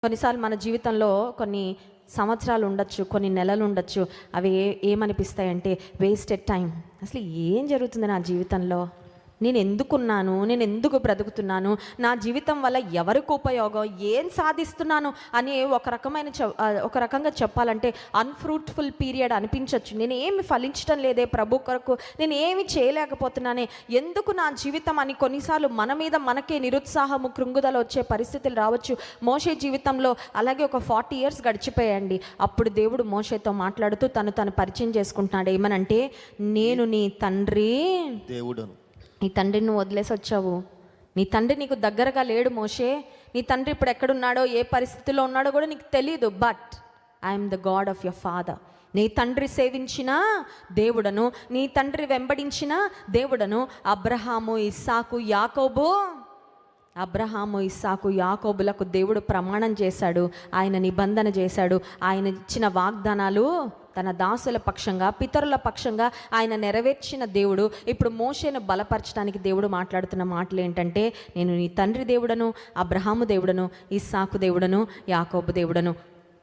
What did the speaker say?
కొన్నిసార్లు మన జీవితంలో కొన్ని సంవత్సరాలు ఉండొచ్చు, కొన్ని నెలలు ఉండొచ్చు. అవి ఏమనిపిస్తాయంటే వేస్టెడ్ టైం. అసలు ఏం జరుగుతుంది నా జీవితంలో? నేను ఎందుకున్నాను? నేను ఎందుకు బ్రతుకుతున్నాను? నా జీవితం వల్ల ఎవరికి ఉపయోగం? ఏం సాధిస్తున్నాను అని ఒక రకంగా చెప్పాలంటే అన్ఫ్రూట్ఫుల్ పీరియడ్ అనిపించవచ్చు. నేను ఏమి ఫలించడం లేదే ప్రభు కొరకు, నేను ఏమి చేయలేకపోతున్నానే, ఎందుకు నా జీవితం అని కొన్నిసార్లు మన మీద మనకే నిరుత్సాహము, కృంగుదల వచ్చే పరిస్థితులు రావచ్చు. మోషే జీవితంలో అలాగే ఒక 40 years గడిచిపోయాయండి. అప్పుడు దేవుడు మోషేతో మాట్లాడుతూ తను పరిచయం చేసుకుంటున్నాడు. ఏమనంటే, నేను నీ తండ్రి దేవుడను. నీ తండ్రిని నువ్వు వదిలేసి వచ్చావు. నీ తండ్రి నీకు దగ్గరగా లేడు మోషే. నీ తండ్రి ఇప్పుడు ఎక్కడున్నాడో, ఏ పరిస్థితిలో ఉన్నాడో కూడా నీకు తెలీదు. But I'm the God of your father. నీ తండ్రి సేవించిన దేవుడను, నీ తండ్రి వెంబడించిన దేవుడను. అబ్రహాము, ఇస్సాకు, యాకోబులకు దేవుడు ప్రమాణం చేశాడు. ఆయన నిబంధన చేశాడు. ఆయన ఇచ్చిన వాగ్దానాలు తన దాసుల పక్షంగా, పితరుల పక్షంగా ఆయన నెరవేర్చిన దేవుడు. ఇప్పుడు మోషేను బలపరచడానికి దేవుడు మాట్లాడుతున్న మాటలు ఏంటంటే, నేను నీ తండ్రి దేవుడను, అబ్రహాము దేవుడను, ఇస్సాకు దేవుడను, యాకోబు దేవుడను.